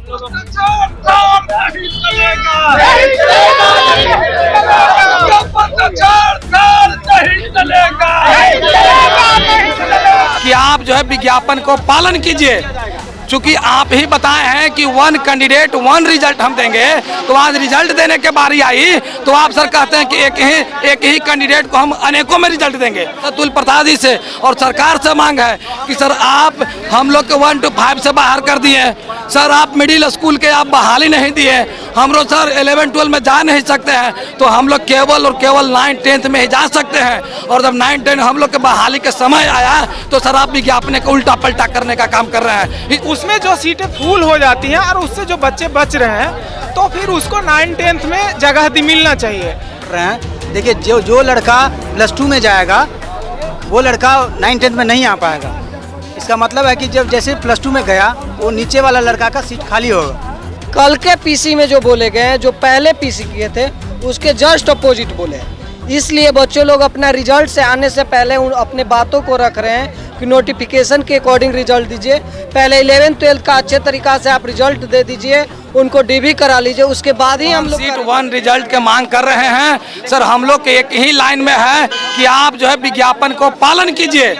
कि आप जो है विज्ञापन को पालन कीजिए, चूंकि आप ही बताए हैं कि 1 कैंडिडेट 1 रिजल्ट हम देंगे, तो आज रिजल्ट देने के बारी आई तो आप सर कहते हैं कि एक ही कैंडिडेट को हम अनेकों में रिजल्ट देंगे। अतुल प्रसाद जी से और सरकार से मांग है कि सर आप हम लोग को 1 to 5 से बाहर कर दिए, सर आप मिडिल स्कूल के आप बहाली नहीं दिए, हम लोग सर 11-12 में जा नहीं सकते हैं, तो हम लोग केवल 9-10 में ही जा सकते हैं, और जब 9-10 हम लोग के बहाली के समय आया तो सर आप विज्ञापन को उल्टा पलटा करने का काम कर रहे हैं। उसमें जो सीटें फुल हो जाती हैं और उससे जो बच्चे बच रहे हैं, तो फिर उसको 9-10 में जगह मिलना चाहिए। देखिए जो लड़का +2 में जाएगा वो लड़का 9-10 में नहीं आ पाएगा। इसका मतलब है कि जब जैसे +2 में गया वो नीचे वाला लड़का का सीट खाली होगा। कल के पीसी में जो बोले गए हैं, जो पहले पीसी किए थे उसके जस्ट अपोजिट बोले हैं। इसलिए बच्चों लोग अपना रिजल्ट से आने से पहले उन अपने बातों को रख रहे हैं कि नोटिफिकेशन के अकॉर्डिंग रिजल्ट दीजिए। पहले 11-12 का अच्छे तरीका से आप रिजल्ट दे दीजिए, उनको डीवी करा लीजिए, उसके बाद ही हम लोग सीट 1 रिजल्ट के मांग कर रहे हैं। सर हम लोग के एक ही लाइन में है कि आप जो है विज्ञापन को पालन कीजिए,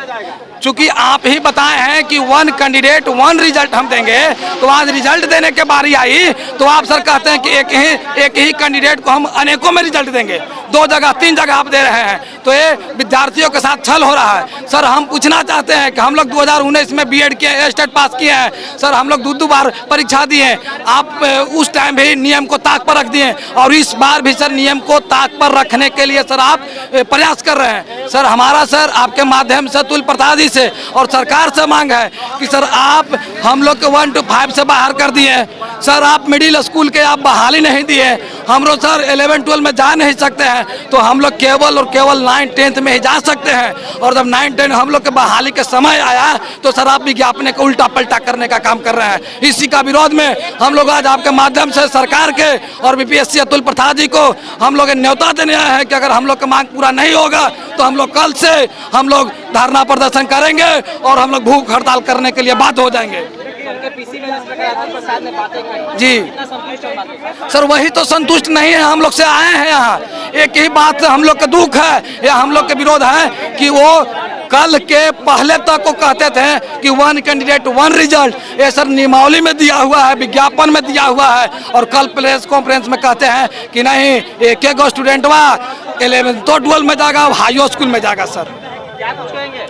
चूंकि आप ही बताए हैं कि 1 कैंडिडेट 1 रिजल्ट हम देंगे, तो आज रिजल्ट देने के बारी आई तो आप सर कहते हैं कि एक ही कैंडिडेट को हम अनेकों में रिजल्ट देंगे। 2 जगह 3 जगह आप दे रहे हैं, तो ये विद्यार्थियों के साथ छल हो रहा है। सर हम पूछना चाहते हैं कि हम लोग 2019 में बीएड किए, स्टेट पास किए हैं, सर हम लोग 2 बार परीक्षा दिए, आप उस टाइम भी नियम को ताक पर रख दिए, और इस बार भी सर नियम को ताक पर रखने के लिए सर आप प्रयास कर रहे हैं। सर हमारा सर आपके माध्यम से अतुल प्रसाद जी से और सरकार से मांग है कि सर आप हम लोग को 1 to 5 से बाहर कर दिए, सर आप मिडिल स्कूल के आप बहाली नहीं दिए, हम लोग सर 11-12 में जा नहीं सकते हैं, तो हम लोग केवल 9-10 में ही जा सकते हैं, और जब 9-10 हम लोग के बहाली के समय आया तो सर आप विज्ञापन को उल्टा पलटा करने का काम कर रहे हैं। इसी का विरोध में हम लोग आज आपके माध्यम से सरकार के और बीपीएससी अतुल प्रसाद जी को हम लोग न्योता देने आए हैं कि अगर हम लोग का मांग पूरा नहीं होगा तो हम लोग कल से हम लोग धरना प्रदर्शन करेंगे और हम लोग भूख हड़ताल करने के लिए बाध्य हो जाएंगे। जी सर वही तो संतुष्ट नहीं है, हम लोग से आए हैं यहाँ, एक ही बात हम लोग का दुख है या हम लोग का विरोध है कि वो कल के पहले तक को कहते थे कि 1 कैंडिडेट 1 रिजल्ट, ये सर नियमावली में दिया हुआ है, विज्ञापन में दिया हुआ है, और कल प्रेस कॉन्फ्रेंस में कहते हैं कि नहीं एक स्टूडेंट 11-12 में जाएगा, हाई स्कूल में जाएगा। सर क्या कुछ कहेंगे?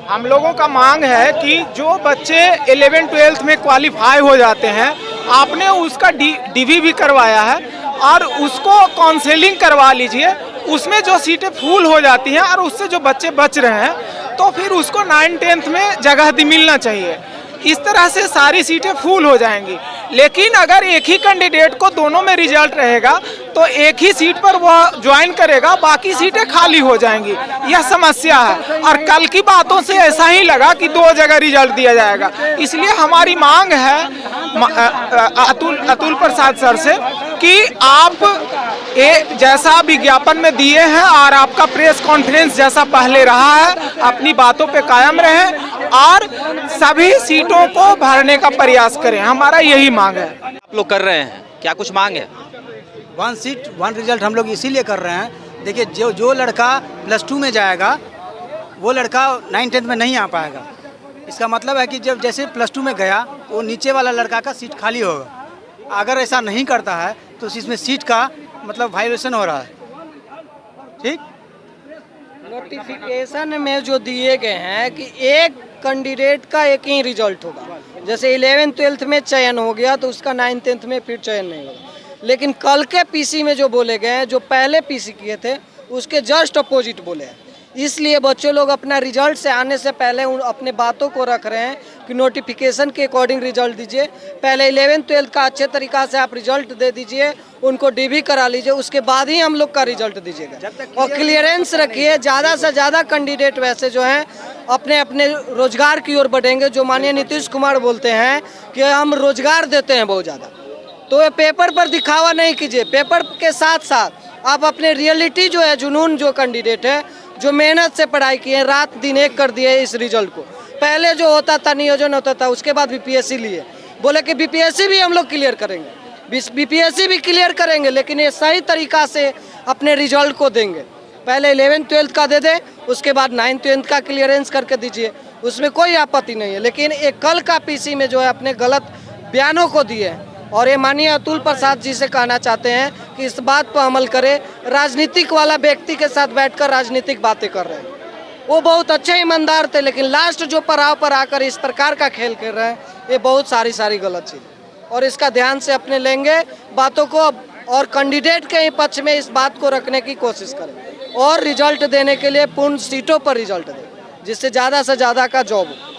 हम लोगों का मांग है कि जो बच्चे 11-12 में क्वालिफाई हो जाते हैं, आपने उसका डीवी भी करवाया है और उसको काउंसलिंग करवा लीजिए। उसमें जो सीटें फुल हो जाती हैं और उससे जो बच्चे बच रहे हैं, तो फिर उसको 9-10 में जगह मिलना चाहिए। इस तरह से सारी सीटें फुल हो जाएंगी। लेकिन अगर एक ही कैंडिडेट को दोनों में रिजल्ट रहेगा तो एक ही सीट पर वह ज्वाइन करेगा, बाकी सीटें खाली हो जाएंगी। यह समस्या है, और कल की बातों से ऐसा ही लगा कि 2 जगह रिजल्ट दिया जाएगा। इसलिए हमारी मांग है अतुल प्रसाद सर से कि आप जैसा विज्ञापन में दिए हैं और आपका प्रेस कॉन्फ्रेंस जैसा पहले रहा है, अपनी बातों पे कायम रहें और सभी सीटों को भरने का प्रयास करें। हमारा यही मांग है। आप लोग कर रहे हैं, क्या कुछ मांग है? 1 सीट 1 रिजल्ट हम लोग इसीलिए कर रहे हैं। देखिए जो लड़का +2 में जाएगा वो लड़का 9-10 में नहीं आ पाएगा। इसका मतलब है कि जब जैसे +2 में गया वो नीचे वाला लड़का का सीट खाली होगा। अगर ऐसा नहीं करता है तो इसमें सीट का मतलब वायलेशन हो रहा है। ठीक, नोटिफिकेशन में जो दिए गए हैं कि एक कैंडिडेट का एक ही रिजल्ट होगा, जैसे 11-12 में चयन हो गया तो उसका 9-10 में फिर चयन नहीं होगा। लेकिन कल के पीसी में जो बोले गए हैं, जो पहले पीसी किए थे उसके जस्ट अपोजिट बोले हैं। इसलिए बच्चों लोग अपना रिजल्ट से आने से पहले उन अपने बातों को रख रहे हैं कि नोटिफिकेशन के अकॉर्डिंग रिजल्ट दीजिए। पहले 11-12 का अच्छे तरीका से आप रिजल्ट दे दीजिए, उनको डीवी करा लीजिए, उसके बाद ही हम लोग का रिजल्ट दीजिएगा। और क्लियरेंस रखिए, ज़्यादा से ज़्यादा कैंडिडेट वैसे जो हैं अपने अपने रोजगार की ओर बढ़ेंगे। जो माननीय नीतीश कुमार बोलते हैं कि हम रोजगार देते हैं बहुत ज़्यादा, तो ये पेपर पर दिखावा नहीं कीजिए। पेपर के साथ साथ आप अपने रियलिटी जो है, जुनून जो कैंडिडेट है, जो मेहनत से पढ़ाई किए, रात दिन एक कर दिए इस रिजल्ट को। पहले जो होता था नियोजन होता था, उसके बाद बीपीएससी लिए, बोले कि बीपीएससी भी हम लोग क्लियर करेंगे, बीपीएससी भी क्लियर करेंगे, लेकिन ये सही तरीका से अपने रिजल्ट को देंगे। पहले 11th-12th का दे दें, उसके बाद 9th-10th का क्लियरेंस करके दीजिए, उसमें कोई आपत्ति नहीं है। लेकिन एक कल का पीसी में जो है अपने गलत बयानों को दिए हैं, और ये माननीय अतुल प्रसाद जी से कहना चाहते हैं कि इस बात पर अमल करें। राजनीतिक वाला व्यक्ति के साथ बैठकर राजनीतिक बातें कर रहे हैं, वो बहुत अच्छे ईमानदार थे, लेकिन लास्ट जो पड़ाव पर आकर इस प्रकार का खेल खेल रहे हैं, ये बहुत सारी गलत चीज़, और इसका ध्यान से अपने लेंगे बातों को, और कैंडिडेट के पक्ष में इस बात को रखने की कोशिश करें, और रिजल्ट देने के लिए पूर्ण सीटों पर रिजल्ट दें, जिससे ज़्यादा से ज़्यादा का जॉब हो।